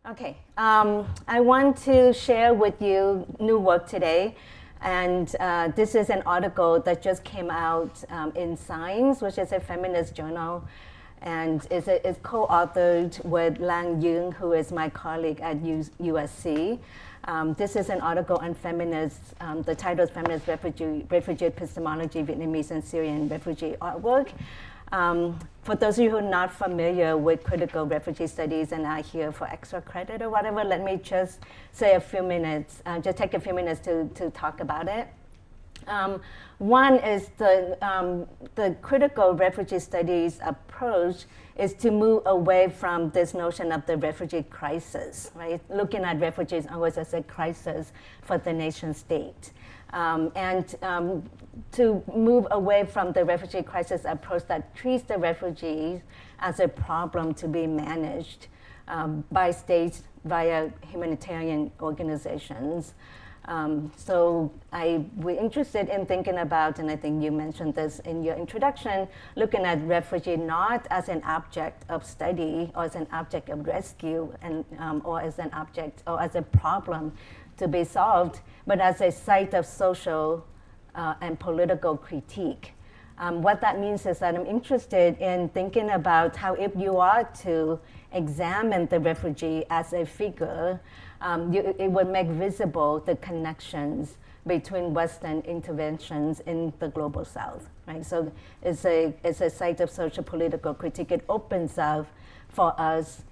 Okay, I want to share with you new work today. And this is an article that just came out in Science, which is a feminist journal. And it's co-authored with Lang Yung, who is my colleague at USC. This is an article on feminists. The title is Feminist Refugee Epistemology, Vietnamese and Syrian Refugee Artwork. For those of you who are not familiar with critical refugee studies and are here for extra credit or whatever, let me just say a few minutes, just take a few minutes to talk about it. One is the critical refugee studies approach is to move away from this notion of the refugee crisis, right? Looking at refugees always as a crisis for the nation state. To move away from the refugee crisis approach that treats the refugees as a problem to be managed by states via humanitarian organizations. So we're interested in thinking about, and I think you mentioned this in your introduction, looking at refugee not as an object of study or as an object of rescue or as an object or as a problem to be solved, but as a site of social and political critique. What that means is that I'm interested in thinking about how if you are to examine the refugee as a figure, it would make visible the connections between Western interventions in the global South, right? So it's a site of social political critique. It opens up for us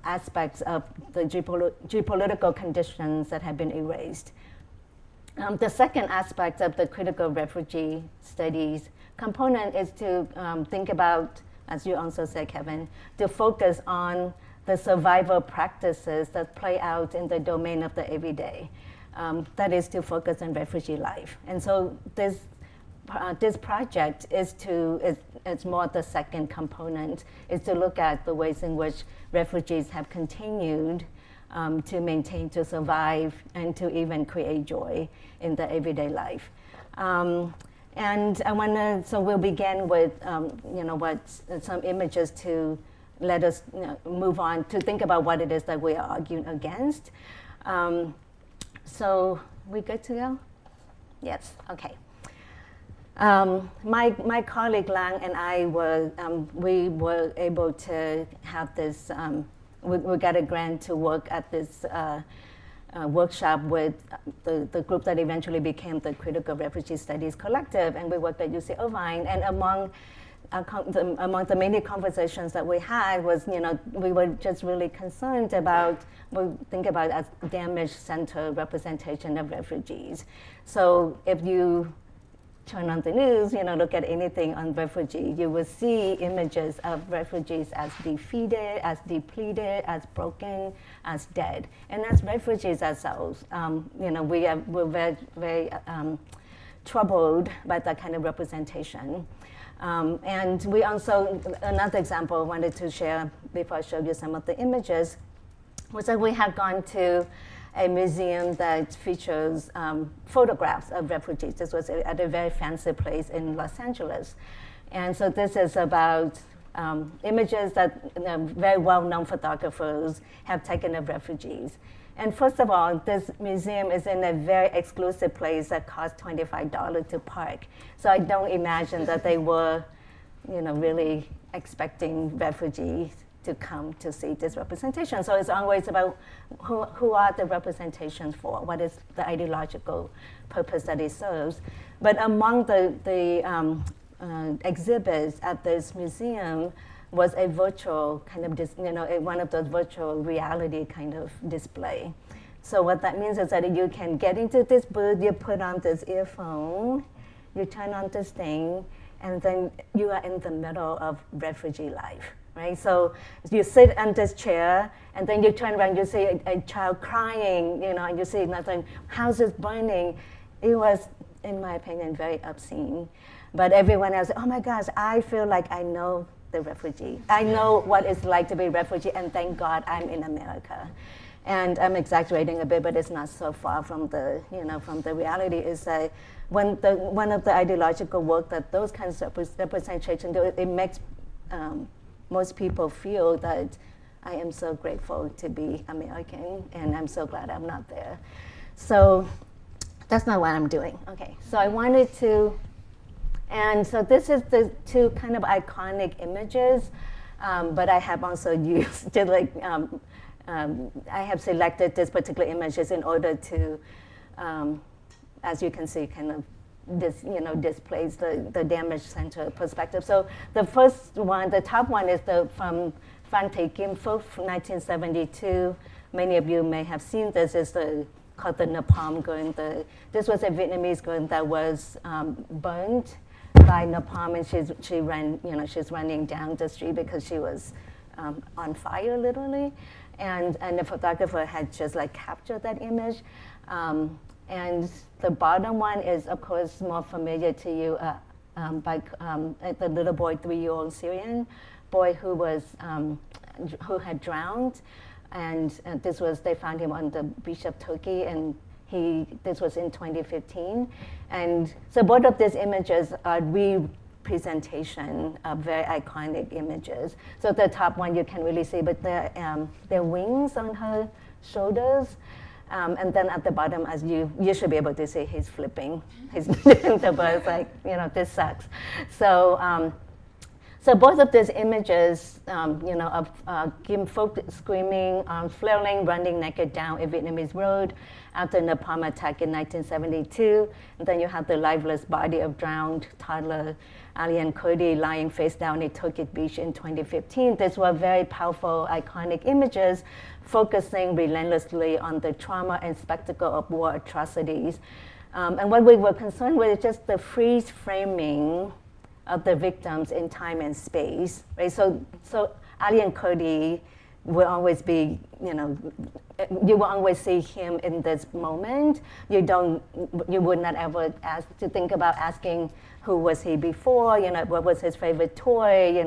aspects of the geopolitical conditions that have been erased. The second aspect of the critical refugee studies component is to think about, as you also said, Kevin, to focus on the survival practices that play out in the domain of the everyday. That is to focus on refugee life. And so this project it's more the second component, is to look at the ways in which refugees have continued to maintain, to survive, and to even create joy in the everyday life. And I want to, so we'll begin with, some images to let us move on to think about what it is that we are arguing against. So we good to go? Yes, okay. My colleague Lang and I we were able to have this, we got a grant to work at this workshop with the group that eventually became the Critical Refugee Studies Collective, and we worked at UC Irvine. And among the many conversations that we had was, we were just really concerned about, we think about as damage-centered representation of refugees. So if you turn on the news, look at anything on refugee, you will see images of refugees as defeated, as depleted, as broken, as dead. And as refugees ourselves, we're very, very troubled by that kind of representation. And we also, another example I wanted to share before I show you some of the images, was that we had gone to a museum that features photographs of refugees. This was at a very fancy place in Los Angeles. And so this is about images that very well-known photographers have taken of refugees. And first of all, this museum is in a very exclusive place that costs $25 to park. So I don't imagine that they were, really expecting refugees to come to see this representation. So it's always about who are the representations for, what is the ideological purpose that it serves. But among the exhibits at this museum was a virtual kind of, one of those virtual reality kind of display. So what that means is that you can get into this booth, you put on this earphone, you turn on this thing, and then you are in the middle of refugee life. Right, so you sit on this chair, and then you turn around, you see a child crying, and you see nothing, houses burning. It was, in my opinion, very obscene. But everyone else, oh my gosh, I feel like I know the refugee. I know what it's like to be a refugee, and thank God I'm in America. And I'm exaggerating a bit, but it's not so far from the, from the reality. Is that one of the ideological work that those kinds of representations do, it makes most people feel that I am so grateful to be American, and I'm so glad I'm not there. So that's not what I'm doing. Okay, so I wanted to, and so this is the two kind of iconic images, but I have also used to I have selected these particular images in order to, as you can see, kind of displays the damage center perspective. So the first one, the top one, is from Phan Thị Kim Phúc, 1972. Many of you may have seen this. It's called the napalm girl. This was a Vietnamese girl that was burned by napalm, and she ran. She's running down the street because she was on fire, literally. And the photographer had just captured that image. And the bottom one is, of course, more familiar to you by the little boy, 3-year-old Syrian boy who had drowned. And they found him on the beach of Turkey, and this was in 2015. And so both of these images are representation of very iconic images. So the top one you can really see, but their wings on her shoulders. And then at the bottom, as you should be able to see, he's flipping. He's doing the birds this sucks. So both of these images, of Kim Phúc screaming, flailing, running naked down a Vietnamese road after a napalm attack in 1972. And then you have the lifeless body of drowned toddler Alian Kurdi lying face down at Turkish beach in 2015. These were very powerful, iconic images focusing relentlessly on the trauma and spectacle of war atrocities. And what we were concerned with is just the freeze framing of the victims in time and space, right? So Alian Kurdi will always be, you will always see him in this moment. You would not ever think about asking who was he before, what was his favorite toy,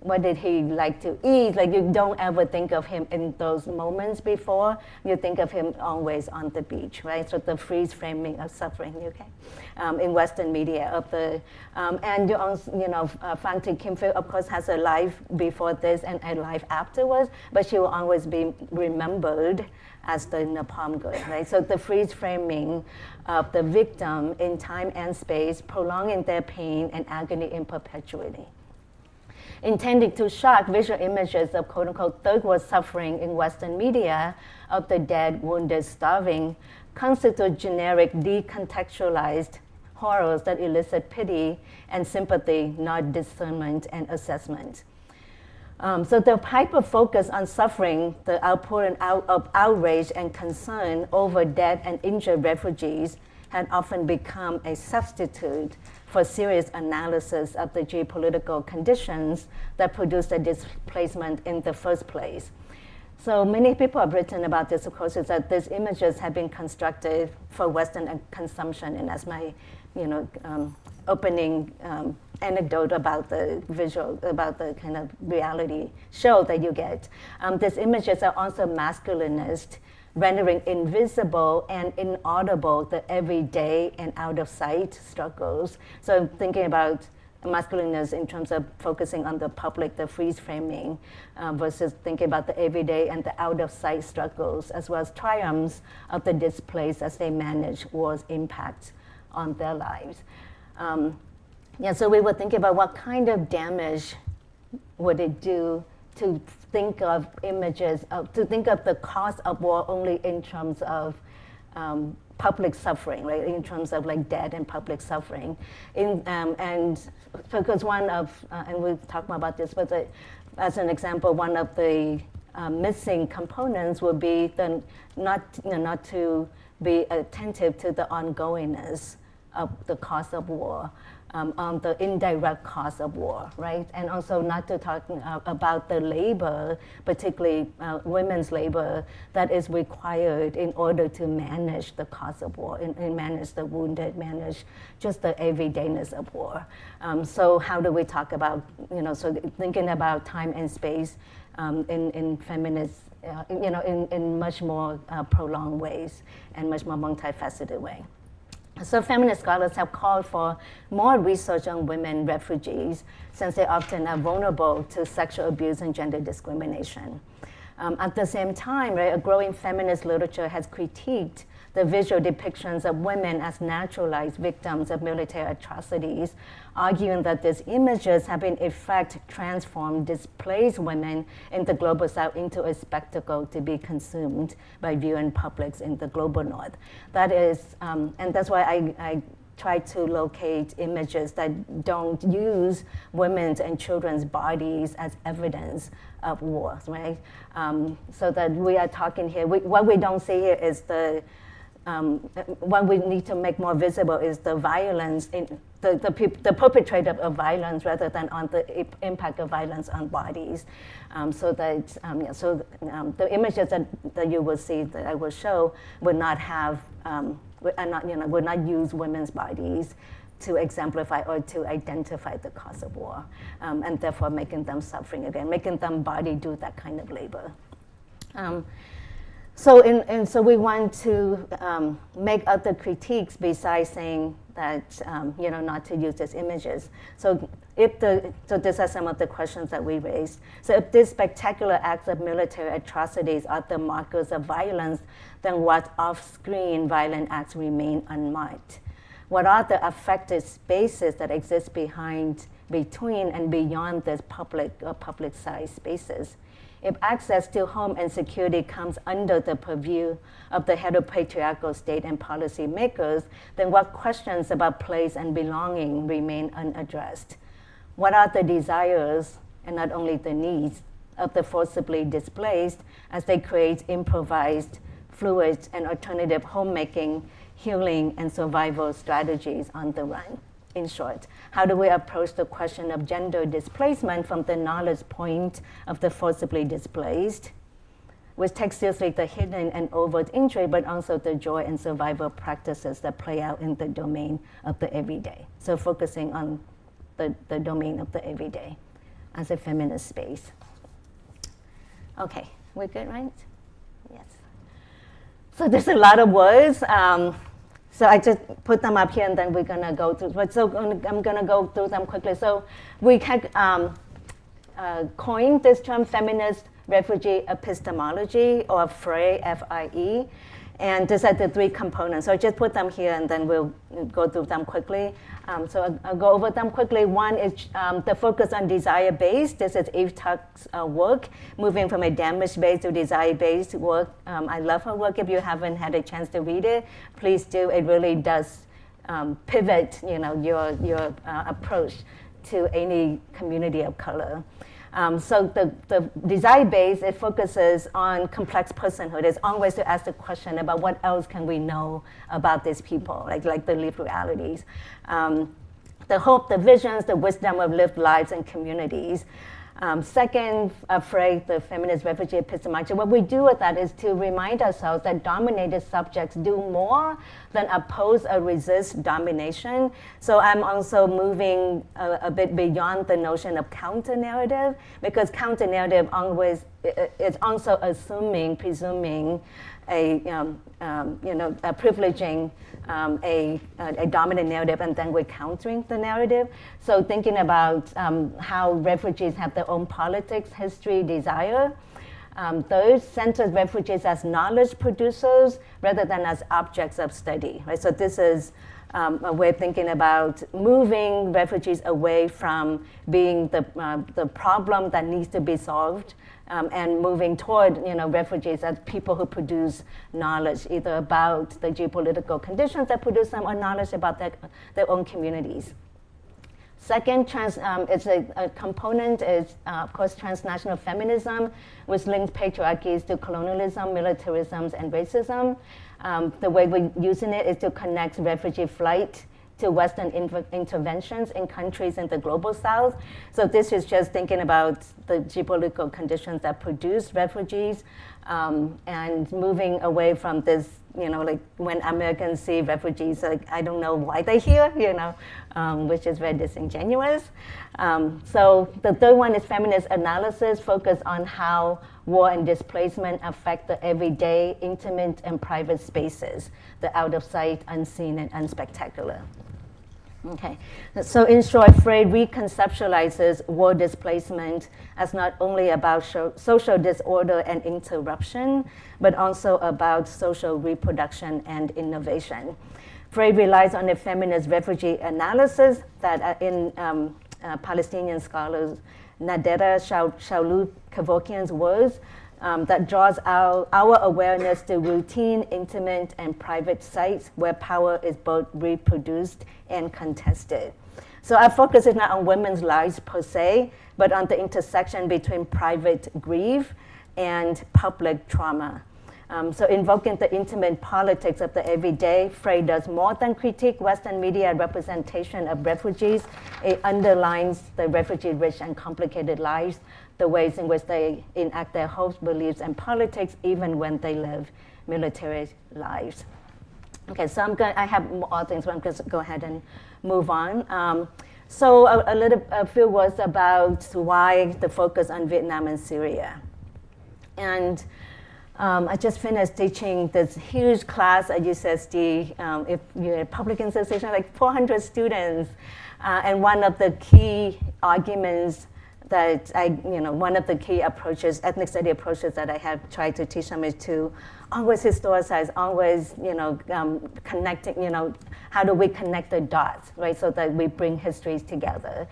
what did he like to eat? You don't ever think of him in those moments before. You think of him always on the beach, right? So the freeze framing of suffering, okay, in Western media of and you also, Phan Thị Kim Phúc, of course, has a life before this and a life afterwards, but she will always be remembered as the napalm girl, right? So the freeze framing of the victim in time and space, prolonging their pain and agony in perpetuity. Intended to shock, visual images of quote-unquote third world suffering in Western media of the dead, wounded, starving constitute generic, decontextualized horrors that elicit pity and sympathy, not discernment and assessment. So the hyper-focus on suffering, the outpouring of outrage and concern over dead and injured refugees had often become a substitute for serious analysis of the geopolitical conditions that produced the displacement in the first place. So many people have written about this, of course, is that these images have been constructed for Western consumption, and as my, opening anecdote about the visual, about the kind of reality show that you get. These images are also masculinist, rendering invisible and inaudible the everyday and out-of-sight struggles. So thinking about masculinist in terms of focusing on the public, the freeze framing, versus thinking about the everyday and the out-of-sight struggles, as well as triumphs of the displaced as they manage war's impact on their lives. So we were thinking about what kind of damage would it do to think of images, to think of the cost of war only in terms of public suffering, right? In terms of death and public suffering. And because one of, and we'll talk more about this, but as an example, one of the missing components would be not to be attentive to the ongoingness of the cost of war, on the indirect cost of war, right? And also not to talk about the labor, particularly women's labor, that is required in order to manage the cost of war, and manage the wounded, manage just the everydayness of war. So how do we talk about, so thinking about time and space in feminist, in much more prolonged ways and much more multifaceted way. So feminist scholars have called for more research on women refugees, since they often are vulnerable to sexual abuse and gender discrimination. At the same time, right, a growing feminist literature has critiqued the visual depictions of women as naturalized victims of military atrocities, arguing that these images have in effect transformed displaced women in the global south into a spectacle to be consumed by viewing publics in the global north. That is, and that's why I try to locate images that don't use women's and children's bodies as evidence of wars, right? So that we are talking here, what we don't see here is what we need to make more visible is the violence, the perpetrator of violence rather than on the impact of violence on bodies. The images that you will see, that I will show, would not have, would not use women's bodies to exemplify or to identify the cause of war, and therefore making them suffering again, making them body do that kind of labor. So we want to make other critiques besides saying that not to use these images. So these are some of the questions that we raised. So if these spectacular acts of military atrocities are the markers of violence, then what off-screen violent acts remain unmarked? What are the affected spaces that exist between and beyond these public-sized spaces? If access to home and security comes under the purview of the heteropatriarchal state and policymakers, then what questions about place and belonging remain unaddressed? What are the desires, and not only the needs, of the forcibly displaced as they create improvised, fluid, and alternative homemaking, healing, and survival strategies on the run? In short, how do we approach the question of gender displacement from the knowledge point of the forcibly displaced, which takes seriously the hidden and overt injury, but also the joy and survival practices that play out in the domain of the everyday? So focusing on the domain of the everyday as a feminist space. Okay, we're good, right? Yes. So there's a lot of words. So I just put them up here, and then we're going to go through. I'm going to go through them quickly. So we had coined this term feminist refugee epistemology, or FRE, F-I-E. And these are the three components. So I just put them here, and then we'll go through them quickly. So I'll go over them quickly. One is the focus on desire-based. This is Eve Tuck's work, moving from a damage-based to desire-based work. I love her work. If you haven't had a chance to read it, please do. It really does pivot, your approach to any community of color. So the desire base, it focuses on complex personhood. It's always to ask the question about what else can we know about these people, like the lived realities. The hope, the visions, the wisdom of lived lives and communities. Second phrase, the feminist refugee epistemology. What we do with that is to remind ourselves that dominated subjects do more than oppose or resist domination. So I'm also moving a bit beyond the notion of counter-narrative, because counter-narrative always is also presuming privileging a dominant narrative, and then we're countering the narrative. So thinking about how refugees have their own politics, history, desire. Third, centers refugees as knowledge producers rather than as objects of study. Right? So this is a way of thinking about moving refugees away from being the problem that needs to be solved, and moving toward refugees as people who produce knowledge, either about the geopolitical conditions that produce them or knowledge about their own communities. Second, it's a component is, of course, transnational feminism, which links patriarchies to colonialism, militarism, and racism. The way we're using it is to connect refugee flight to Western interventions in countries in the global south. So this is just thinking about the geopolitical conditions that produce refugees, and moving away from this, like when Americans see refugees, like, I don't know why they're here, which is very disingenuous. So the third one is feminist analysis, focused on how war and displacement affect the everyday, intimate, and private spaces, the out of sight, unseen, and unspectacular. Okay, so in short, Freud re-conceptualizes war displacement as not only about social disorder and interruption, but also about social reproduction and innovation. Freud relies on a feminist refugee analysis that in Palestinian scholars Nadera Shaulu-Kevorkian's words that draws our awareness to routine, intimate, and private sites where power is both reproduced and contested. So our focus is not on women's lives per se, but on the intersection between private grief and public trauma. So invoking the intimate politics of the everyday, Freud does more than critique Western media representation of refugees. It underlines the refugee-rich and complicated lives, the ways in which they enact their hopes, beliefs, and politics, even when they live military lives. Okay, so I have more things, but I'm going to go ahead and move on. So a few words about why the focus on Vietnam and Syria. And I just finished teaching this huge class at UCSD. If you're a public institution, like 400 students. And one of the key arguments that one of the key approaches, ethnic study approaches that I have tried to teach them is to always historicize, always, connecting, how do we connect the dots, right? So that we bring histories together.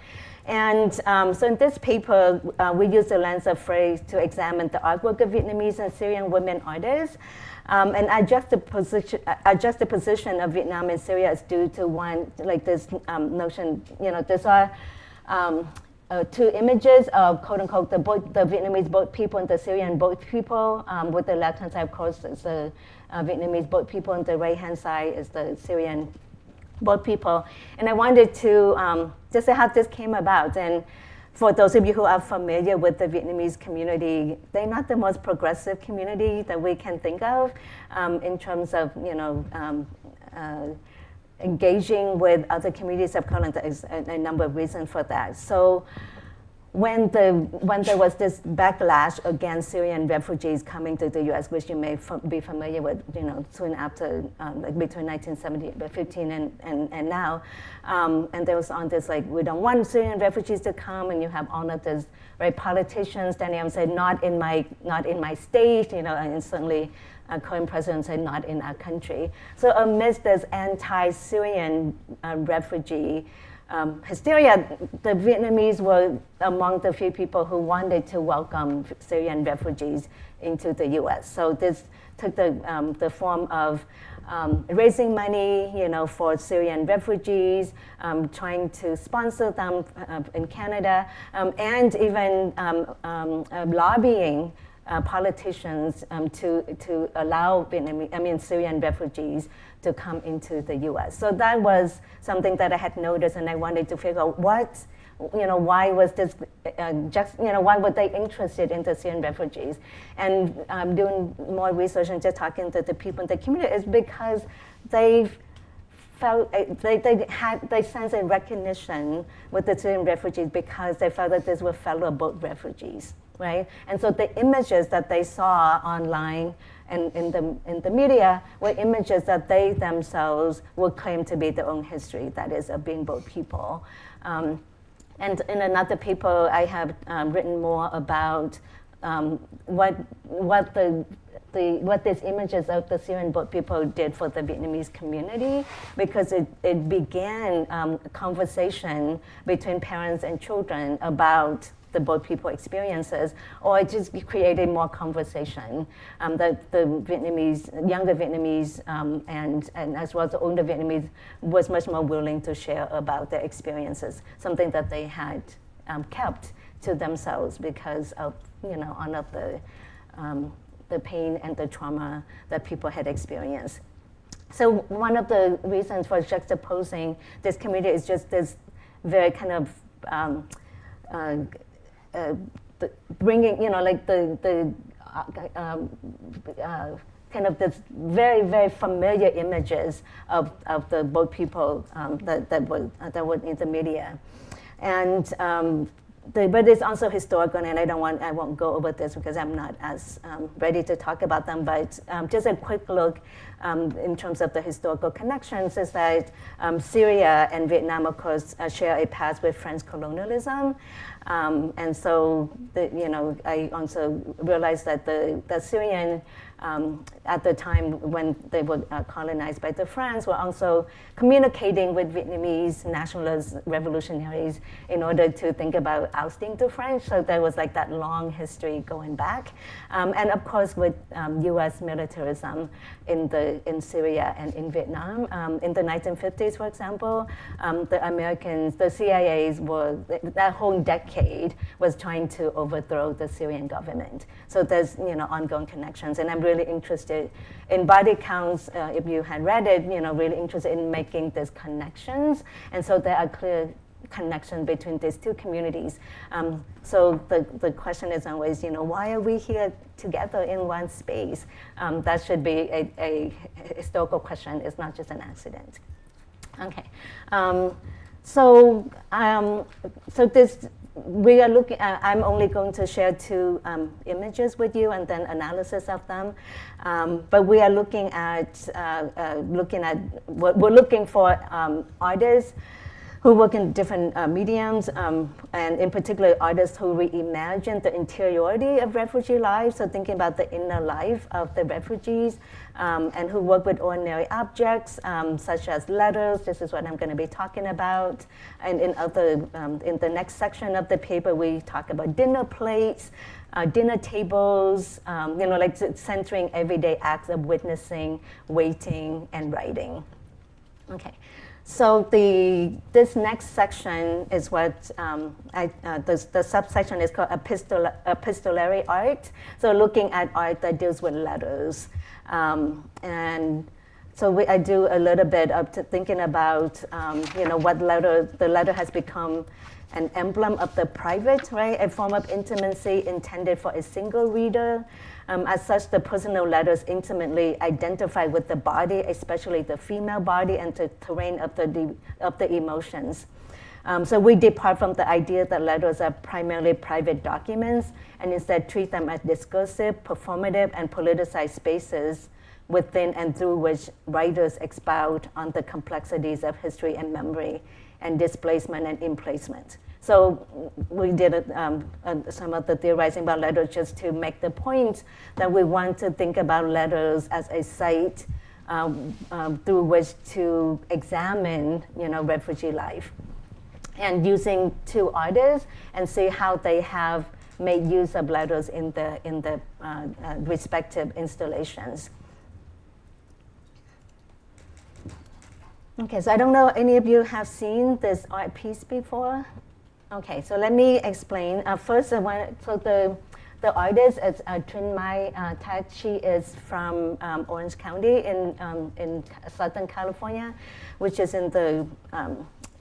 And so in this paper, we use the lens of Freud to examine the artwork of Vietnamese and Syrian women artists. And our juxtaposition of Vietnam and Syria is due to one, like this notion, these are two images of, quote unquote, the Vietnamese boat people and the Syrian boat people. With the left-hand side, of course, is the Vietnamese boat people, and the right-hand side is the Syrian boat people. And I wanted to just say how this came about. And for those of you who are familiar with the Vietnamese community, they're not the most progressive community that we can think of in terms of, engaging with other communities of color. There's a number of reasons for that. So when there was this backlash against Syrian refugees coming to the U.S., which you may be familiar with, soon after, like between 1915 and now, and there was on this, like, we don't want Syrian refugees to come, and you have all of these, right, politicians standing up and saying, not in my state, and certainly current president said, not in our country. So amidst this anti-Syrian refugee hysteria, the Vietnamese were among the few people who wanted to welcome Syrian refugees into the U.S. So this took the form of raising money, for Syrian refugees, trying to sponsor them in Canada, and even lobbying politicians to allow Syrian refugees to come into the U.S. So that was something that I had noticed, and I wanted to figure out why was this why were they interested in the Syrian refugees? And doing more research and just talking to the people in the community is because they felt they sensed a recognition with the Syrian refugees because they felt that these were fellow boat refugees, right? And so the images that they saw online and in the media were images that they themselves would claim to be their own history, that is, of being boat people. And in another paper, I have written more about what these images of the Syrian boat people did for the Vietnamese community, because it began a conversation between parents and children about the boat people experiences, or it just created more conversation. The younger Vietnamese, and as well as the older Vietnamese was much more willing to share about their experiences, something that they had kept to themselves because of, all of the pain and the trauma that people had experienced. So one of the reasons for juxtaposing this community is just this very kind of bringing, kind of this very, very familiar images of the boat people that were in the media. And but it's also historical, and I won't go over this because I'm not as ready to talk about them. But just a quick look in terms of the historical connections is that Syria and Vietnam, of course, share a past with French colonialism, and so I also realized that the Syrian at the time when they were colonized by the French were also communicating with Vietnamese nationalist revolutionaries in order to think about ousting the French. So there was like that long history going back. And of course with US militarism in Syria and in Vietnam. In the 1950s, for example, the Americans, the CIAs that whole decade was trying to overthrow the Syrian government. So there's ongoing connections. And I'm really interested in body counts, if you had read it, really interested in making these connections. And so there are clear connections between these two communities. So the question is always, why are we here together in one space? That should be a historical question. It's not just an accident. Okay. So this, we are looking at, I'm only going to share two images with you and then analysis of them. But we are looking at, we're looking for artists who work in different mediums, and in particular artists who reimagine the interiority of refugee lives, so thinking about the inner life of the refugees, and who work with ordinary objects, such as letters. This is what I'm going to be talking about. And in the next section of the paper, we talk about dinner plates, dinner tables, like centering everyday acts of witnessing, waiting, and writing. Okay. So this next section is what the subsection is called epistolary art. So looking at art that deals with letters, and so I do a little bit of thinking about what the letter has become an emblem of the private, right? A form of intimacy intended for a single reader. As such, the personal letters intimately identify with the body, especially the female body, and the terrain of the emotions. So we depart from the idea that letters are primarily private documents, and instead treat them as discursive, performative, and politicized spaces within and through which writers expound on the complexities of history and memory, and displacement and emplacement. So we did some of the theorizing about letters just to make the point that we want to think about letters as a site through which to examine, refugee life, and using two artists and see how they have made use of letters in the respective installations. Okay, so I don't know any of you have seen this art piece before. Okay, so let me explain. First, the artist is Trinh Thach. She is from Orange County in Southern California, which is in the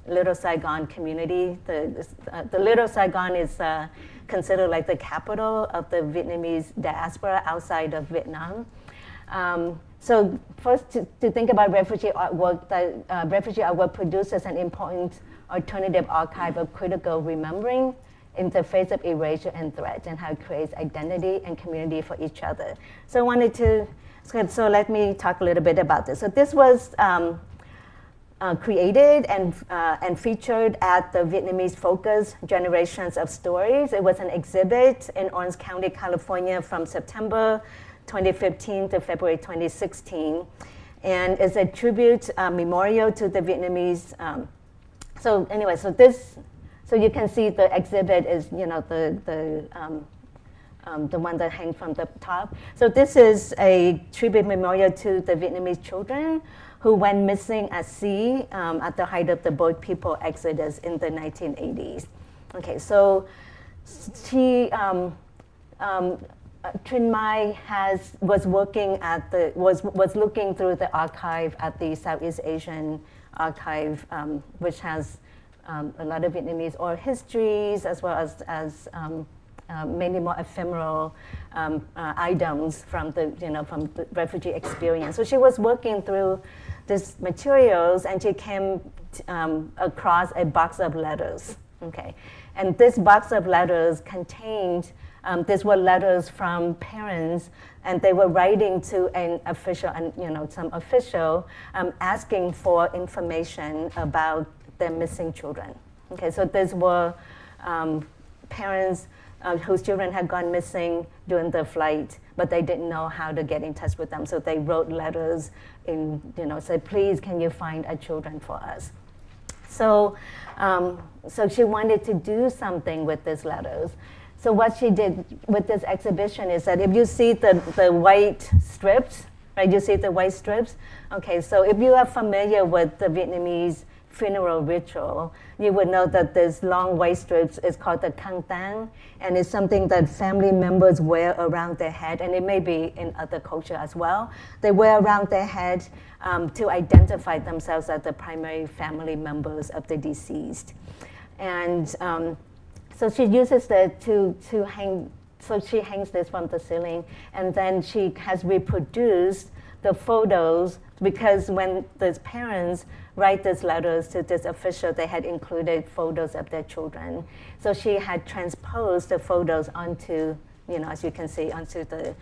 Little Saigon community. The Little Saigon is considered like the capital of the Vietnamese diaspora outside of Vietnam. So first, to think about refugee artwork, refugee artwork produces an important alternative archive of critical remembering in the face of erasure and threat, and how it creates identity and community for each other. So so let me talk a little bit about this. So this was created and featured at the Vietnamese Focus Generations of Stories. It was an exhibit in Orange County, California from September 2015 to February 2016, and it's a tribute memorial to the Vietnamese. So you can see the exhibit is the one that hangs from the top. So this is a tribute memorial to the Vietnamese children who went missing at sea at the height of the boat people exodus in the 1980s. Okay, so she. Trinh Mai was looking through the archive at the Southeast Asian Archive, which has a lot of Vietnamese oral histories, as well as many more ephemeral items from the refugee experience. So she was working through these materials, and she came across a box of letters. Okay, and this box of letters contained, these were letters from parents, and they were writing to an official, and some official, asking for information about their missing children. Okay, so these were parents whose children had gone missing during the flight, but they didn't know how to get in touch with them. So they wrote letters in, said, please, can you find our children for us? So, so she wanted to do something with these letters. So what she did with this exhibition is that if you see the white strips, right, you see the white strips? Okay, so if you are familiar with the Vietnamese funeral ritual, you would know that this long white strips is called the khăn tang, and it's something that family members wear around their head, and it may be in other culture as well. They wear around their head to identify themselves as the primary family members of the deceased. And so she uses that to hang, so she hangs this from the ceiling, and then she has reproduced the photos, because when the parents write these letters to this official, they had included photos of their children. So she had transposed the photos onto, as you can see, onto the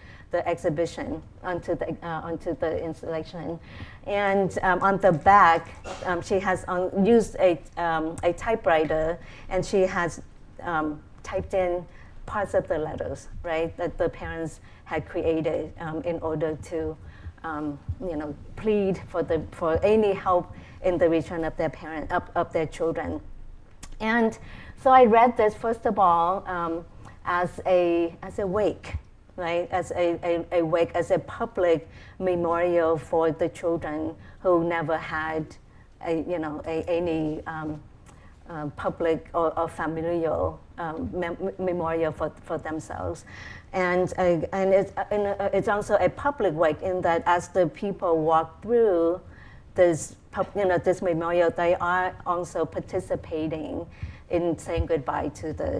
exhibition, onto the installation. And on the back, she has used a typewriter, and she has typed in parts of the letters, right, that the had created in order to plead for any help in the return of their of their children. And so I read this first of all as a wake, right? As a wake, as a public memorial for the children who never had any public or familial memorial for themselves. And it's also a public wake in that as the people walk through this memorial, they are also participating in saying goodbye to the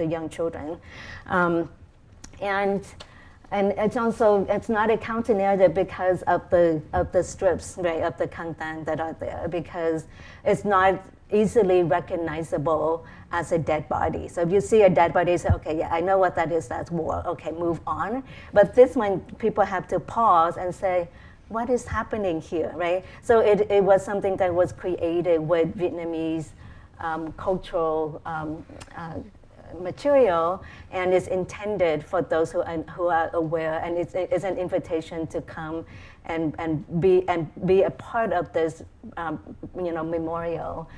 young children, and it's not a counter narrative because of the strips, right, of the khăn tang that are there, because it's not easily recognizable as a dead body. So if you see a dead body, you say, okay, yeah, I know what that is, that's war, okay, move on. But this one, people have to pause and say, what is happening here, right? So it was something that was created with Vietnamese cultural material, and is intended for those who are aware, and it's an invitation to come and be a part of this memorial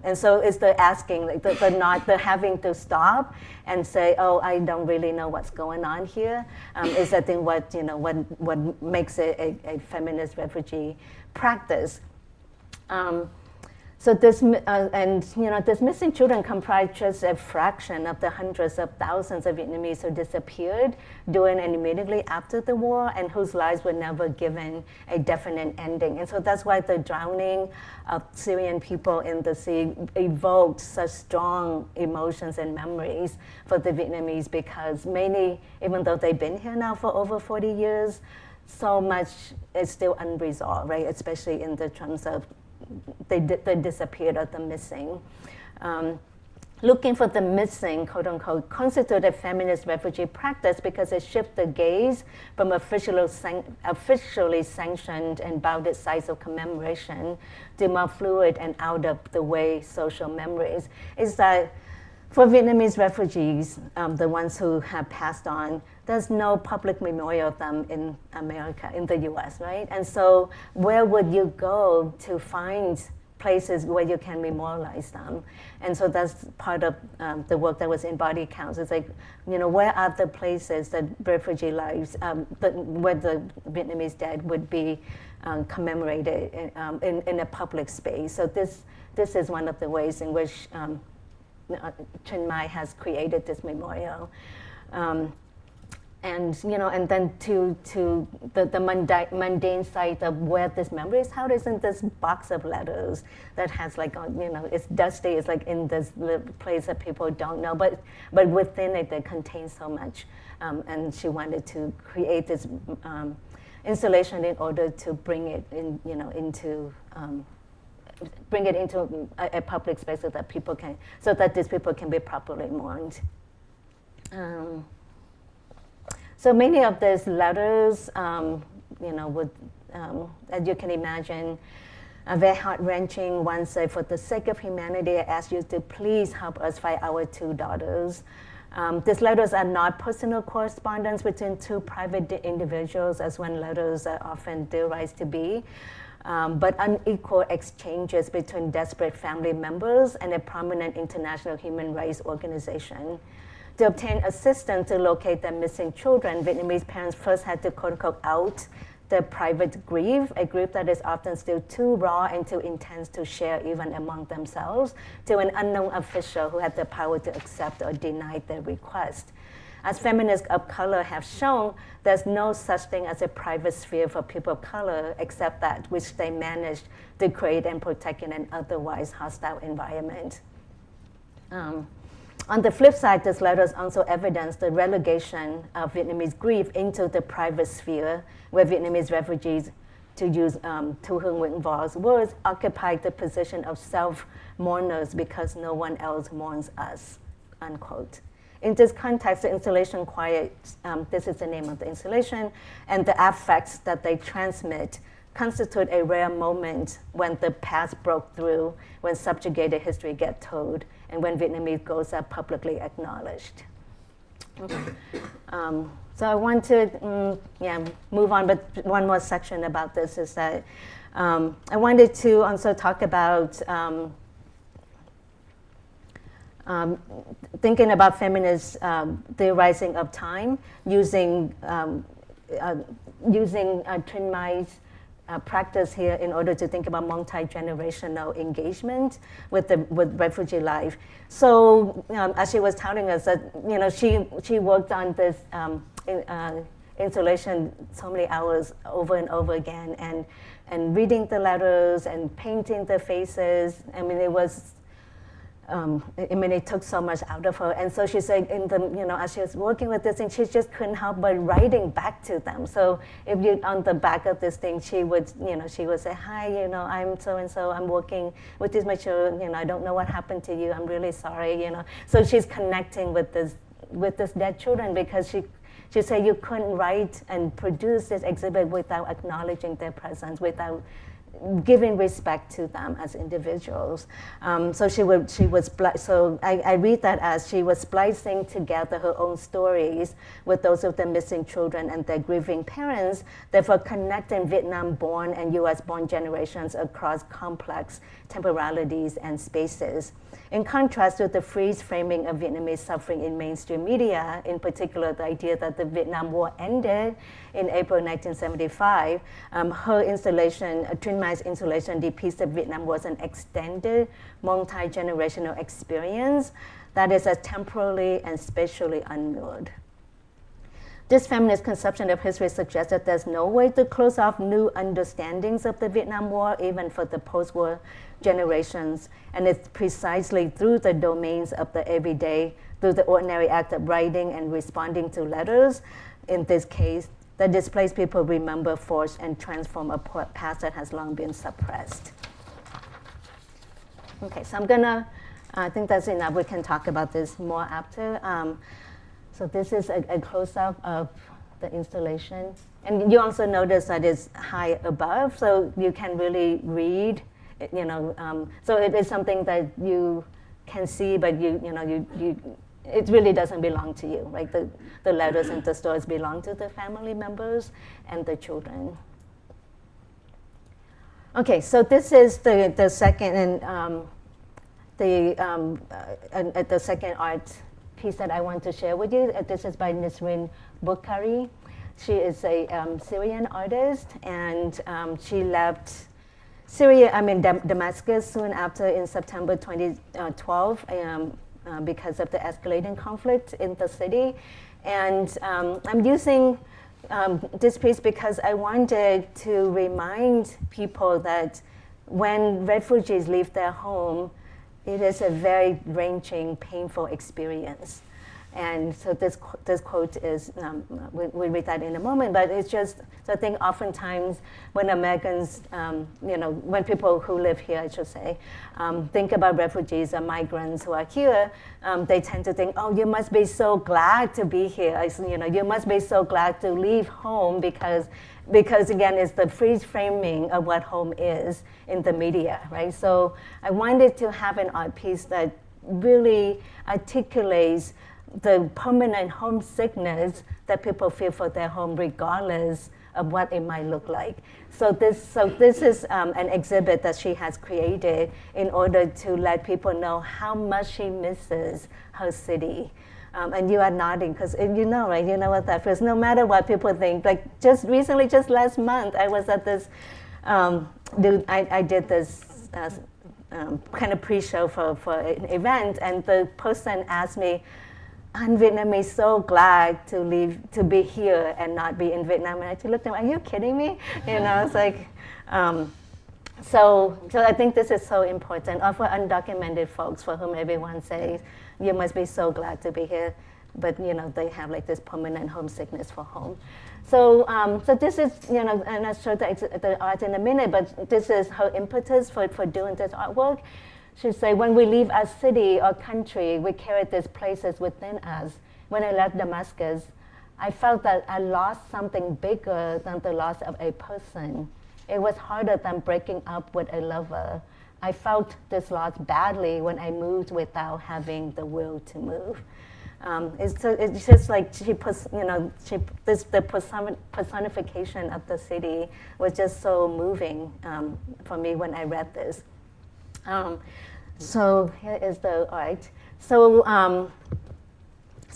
and so it's the asking, like the having to stop and say, oh, I don't really know what's going on here, is I think what makes it a feminist refugee practice. So this, this missing children comprise just a fraction of the hundreds of thousands of Vietnamese who disappeared during and immediately after the war, and whose lives were never given a definite ending. And so that's why the drowning of Syrian people in the sea evoked such strong emotions and memories for the Vietnamese, because many, even though they've been here now for over 40 years, so much is still unresolved, right? Especially in the terms of they disappeared or the missing. Looking for the missing, quote unquote, constitute a feminist refugee practice because it shifts the gaze from officially sanctioned and bounded sites of commemoration to more fluid and out of the way social memories. Is that for Vietnamese refugees, the ones who have passed on, there's no public memorial of them in America, in the US, right? And so where would you go to find places where you can memorialize them? And so that's part of the work that was in Body Counts. It's like, where are the places that refugee lives, where the Vietnamese dead would be commemorated in a public space? So this is one of the ways in which Chiang Mai has created this memorial. And then to the mundane side of where this memory is held is in this box of letters that has it's dusty, it's like in this place that people don't know, but within it contains so much. And she wanted to create this installation in order to bring it in, into bring it into a public space so that people can, so that these people can be properly mourned. So many of these letters, would, as you can imagine, are very heart-wrenching. One said, "For the sake of humanity, I ask you to please help us find our 2 daughters." These letters are not personal correspondence between 2 private individuals, as when letters are often theorized to be, but unequal exchanges between desperate family members and a prominent international human rights organization. To obtain assistance to locate their missing children, Vietnamese parents first had to quote-unquote out their private grief, a grief that is often still too raw and too intense to share even among themselves, to an unknown official who had the power to accept or deny their request. As feminists of color have shown, there's no such thing as a private sphere for people of color except that which they managed to create and protect in an otherwise hostile environment. On the flip side, these letters also evidence the relegation of Vietnamese grief into the private sphere, where Vietnamese refugees, to use Thu Hương Nguyễn Vau's words, occupy the position of self-mourners because no one else mourns us, unquote. In this context, the installation quiet, this is the name of the installation, and the affects that they transmit constitute a rare moment when the past broke through, when subjugated history gets told, and when Vietnamese goals are publicly acknowledged. Okay. So I want to move on, but one more section about this is that I wanted to also talk about thinking about feminist theorizing of time using Trinh Mai's practice here in order to think about multi-generational engagement with refugee life. So as she was telling us that she worked on this installation so many hours over and over again, and reading the letters and painting the faces. I mean, it took so much out of her. And so she said, as she was working with this thing, she just couldn't help but writing back to them. So if you, on the back of this thing, she would say, "Hi, I'm so-and-so, I'm working with this material, I don't know what happened to you, I'm really sorry, So she's connecting with this dead children, because she said you couldn't write and produce this exhibit without acknowledging their presence, without giving respect to them as individuals. So I read that as she was splicing together her own stories with those of the missing children and their grieving parents, therefore connecting Vietnam-born and US-born generations across complex temporalities and spaces. In contrast with the freeze framing of Vietnamese suffering in mainstream media, in particular the idea that the Vietnam War ended in April 1975, her installation, Trinh Mai's installation, depicts that Vietnam was an extended multi-generational experience that is as temporally and spatially unmoored. This feminist conception of history suggests that there's no way to close off new understandings of the Vietnam War, even for the post-war generations. And it's precisely through the domains of the everyday, through the ordinary act of writing and responding to letters, in this case, that displaced people remember, forge, and transform a past that has long been suppressed. Okay, so I think that's enough. We can talk about this more after. So this is a close-up of the installation. And you also notice that it's high above, so you can really read, so it is something that you can see, but it really doesn't belong to you, right? The letters and the stories belong to the family members and the children. Okay, so this is the second and the second art piece that I want to share with you. This is by Nisrin Bukhari. She is a Syrian artist, and she left Syria, Damascus soon after in September 2012 because of the escalating conflict in the city. And I'm using this piece because I wanted to remind people that when refugees leave their home, it is a very wrenching, painful experience. And so this quote is, we read that in a moment, but it's just, so I think oftentimes when Americans, when people who live here, I should say, think about refugees or migrants who are here, they tend to think, oh, you must be so glad to be here. You must be so glad to leave home because again, it's the freeze framing of what home is in the media, right? So I wanted to have an art piece that really articulates the permanent homesickness that people feel for their home, regardless of what it might look like. So this is an exhibit that she has created in order to let people know how much she misses her city. And you are nodding because you know, right? You know what that feels. No matter what people think. Like just recently, just last month, I was at this. I did this kind of pre-show for an event, and the person asked me, "I'm Vietnamese, so glad to be here and not be in Vietnam." And I just looked at him, "Are you kidding me?" It's like. So I think this is so important, or for undocumented folks for whom everyone says, you must be so glad to be here, but they have like this permanent homesickness for home. So this is, and I'll show the art in a minute, but this is her impetus for doing this artwork. She said, when we leave a city or country, we carry these places within us. When I left Damascus, I felt that I lost something bigger than the loss of a person. It was harder than breaking up with a lover. I felt this loss badly when I moved without having the will to move. It's just like she puts, the personification of the city was just so moving for me when I read this. So here is the art. So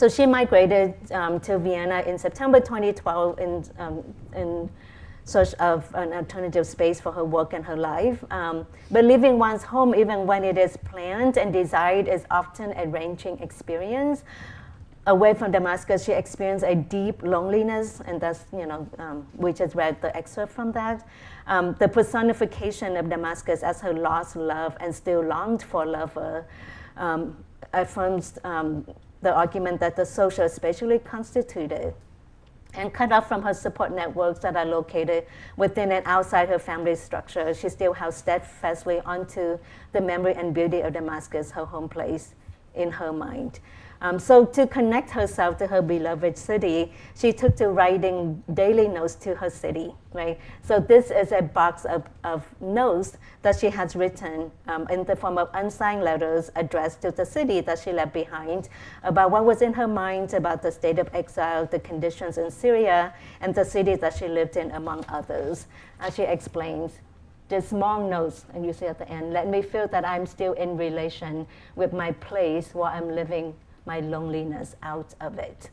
she migrated to Vienna in September 2012 in search of an alternative space for her work and her life. But leaving one's home, even when it is planned and desired, is often a wrenching experience. Away from Damascus, she experienced a deep loneliness, and that's, we just read the excerpt from that. The personification of Damascus as her lost love and still longed for lover affirms the argument that the social is spatially constituted and cut off from her support networks that are located within and outside her family's structure. She still held steadfastly onto the memory and beauty of Damascus, her home place, in her mind. So to connect herself to her beloved city, she took to writing daily notes to her city, right? So this is a box of notes that she has written in the form of unsigned letters addressed to the city that she left behind about what was in her mind about the state of exile, the conditions in Syria, and the city that she lived in, among others. As she explains, these small notes, and you see at the end, let me feel that I'm still in relation with my place while I'm living my loneliness out of it.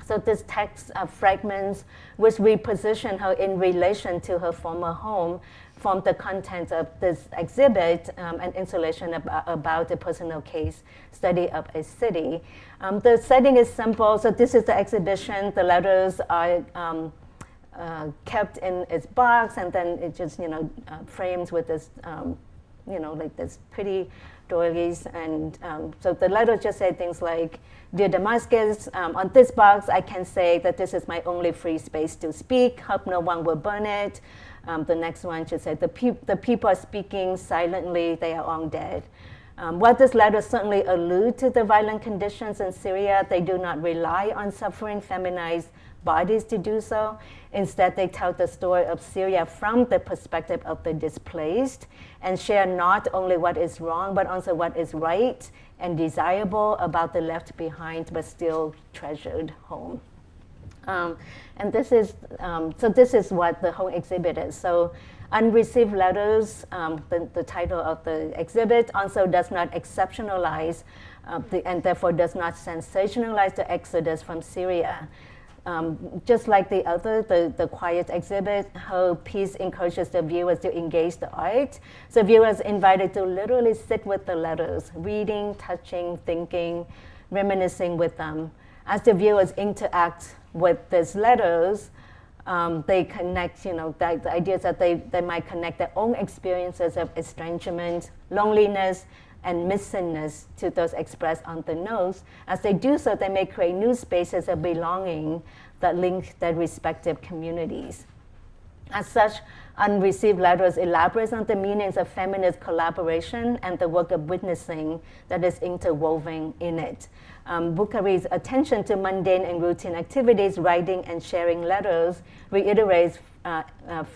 So this text of fragments, which reposition her in relation to her former home, form the content of this exhibit, an installation about a personal case study of a city. The setting is simple, so this is the exhibition. The letters are kept in its box, and then it just, frames with this, like this pretty doilies. And so the letter just said things like, "Dear Damascus, on this box I can say that this is my only free space to speak. Hope no one will burn it." The next one should say, the people are speaking silently, they are all dead. While this letter certainly allude to the violent conditions in Syria, they do not rely on suffering feminized bodies to do so. Instead, they tell the story of Syria from the perspective of the displaced and share not only what is wrong, but also what is right and desirable about the left behind but still treasured home. And this is, this is what the whole exhibit is. So unreceived letters, the title of the exhibit, also does not exceptionalize and therefore does not sensationalize the exodus from Syria. Just like the other, the quiet exhibit, her piece encourages the viewers to engage the art. So viewers invited to literally sit with the letters, reading, touching, thinking, reminiscing with them. As the viewers interact with these letters, they connect, the ideas that they might connect their own experiences of estrangement, loneliness, and missingness to those expressed on the notes. As they do so, they may create new spaces of belonging that link their respective communities. As such, Unreceived Letters elaborates on the meanings of feminist collaboration and the work of witnessing that is interwoven in it. Bukhari's attention to mundane and routine activities, writing and sharing letters, reiterates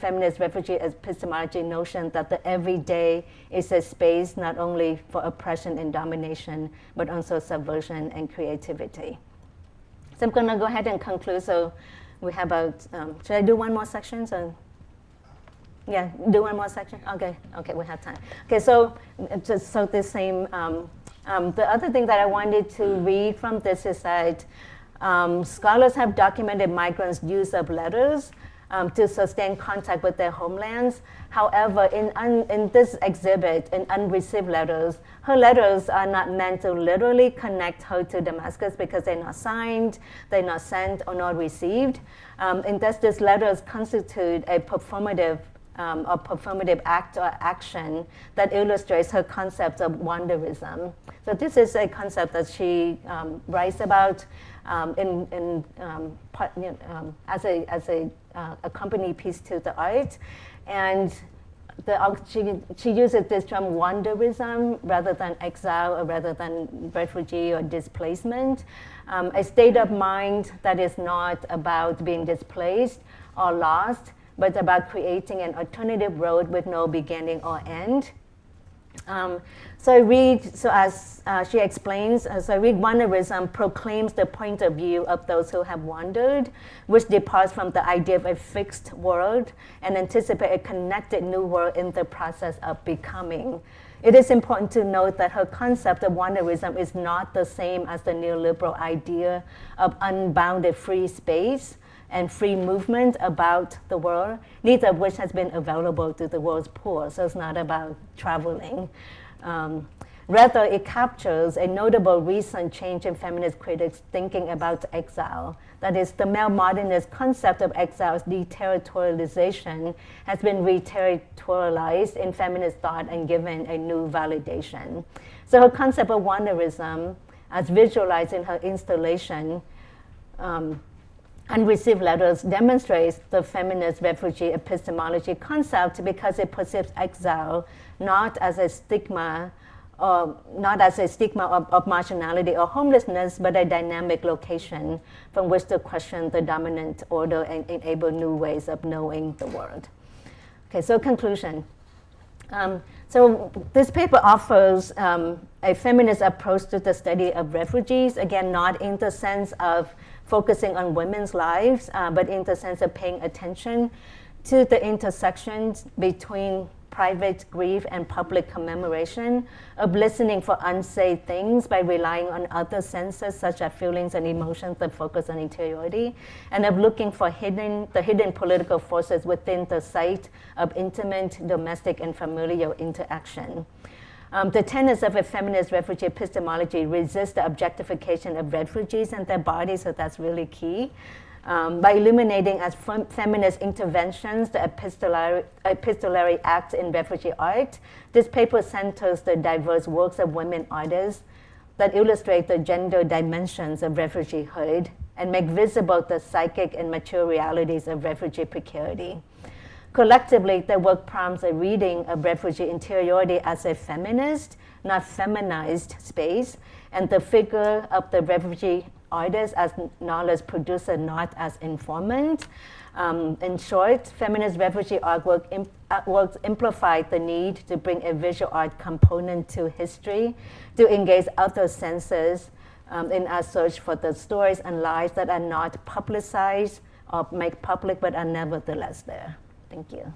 feminist refugee epistemology notion that the everyday is a space not only for oppression and domination, but also subversion and creativity. So I'm going to go ahead and conclude. So we have about, should I do one more section? So, yeah, do one more section? Okay, we have time. Okay, so just so the same, the other thing that I wanted to read from this is that scholars have documented migrants' use of letters to sustain contact with their homelands. However, in this exhibit, in Unreceived Letters, her letters are not meant to literally connect her to Damascus because they're not signed, they're not sent, or not received. And thus, these letters constitute a performative act or action that illustrates her concept of wanderism. So this is a concept that she writes about as a accompanying piece to the art, and she uses this term wanderism rather than exile or rather than refugee or displacement, a state of mind that is not about being displaced or lost, but about creating an alternative road with no beginning or end. As she explains, so I read, wanderism proclaims the point of view of those who have wandered, which departs from the idea of a fixed world and anticipate a connected new world in the process of becoming. It is important to note that her concept of wanderism is not the same as the neoliberal idea of unbounded free space and free movement about the world, neither of which has been available to the world's poor. So it's not about traveling. Rather, it captures a notable recent change in feminist critics thinking about exile. That is, the male modernist concept of exile's deterritorialization has been re-territorialized in feminist thought and given a new validation. So her concept of wanderism, as visualized in her installation, Unreceived Letters, demonstrates the feminist refugee epistemology concept because it perceives exile not as a stigma of marginality or homelessness, but a dynamic location from which to question the dominant order and enable new ways of knowing the world. Okay, so conclusion. So this paper offers a feminist approach to the study of refugees, again, not in the sense of focusing on women's lives, but in the sense of paying attention to the intersections between private grief and public commemoration, of listening for unsaid things by relying on other senses such as feelings and emotions that focus on interiority, and of looking for the hidden political forces within the site of intimate, domestic, and familial interaction. The tenets of a feminist refugee epistemology resist the objectification of refugees and their bodies, so that's really key. By illuminating as feminist interventions the epistolary acts in refugee art, this paper centers the diverse works of women artists that illustrate the gender dimensions of refugeehood and make visible the psychic and mature realities of refugee precarity. Collectively, their work prompts a reading of refugee interiority as a feminist, not feminized space, and the figure of the refugee artist as knowledge producer, not as informant. In short, feminist refugee artworks amplify the need to bring a visual art component to history, to engage other senses in our search for the stories and lives that are not publicized or made public, but are nevertheless there. Thank you.